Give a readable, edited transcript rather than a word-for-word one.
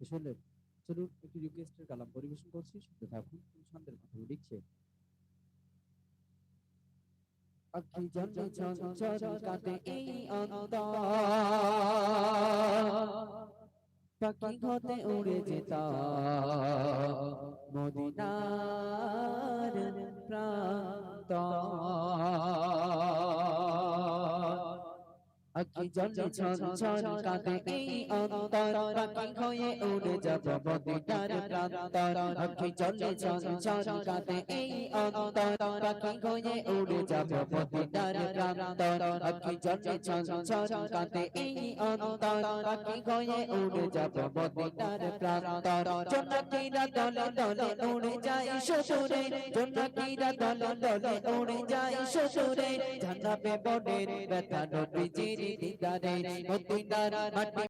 আসলে চলুন একটি রিকোয়েস্টের কালাম পরিবেশন করছি, শুনতে থাকুন। ছন্দের কথা লিখছে আখি জলে চঞ্চল কাটে এই অন্তর, পাখি হতে উড়ে যেতাম মদিনার প্রান্তর। আখি জলে ছলছল কাঁদে এই অন্তর, পাখি হয়ে উড়ে যাব মদিনার প্রান্তর। আখি জলে ছলছল কাঁদে এই অন্তর, পাখি হয়ে উড়ে যাব মদিনার প্রান্তর। আখি জলে ছলছল কাঁদে এই অন্তর, পাখি হয়ে উড়ে যাব মদিনার প্রান্তর। জোনাকিরা দলে দলে উড়ে যায় শ্বশুরে, জোনাকিরা দলে দলে উড়ে যায় শ্বশুরে, জানাবে বনের ব্যথা নবীজির দিদারে, মদিনার মাটি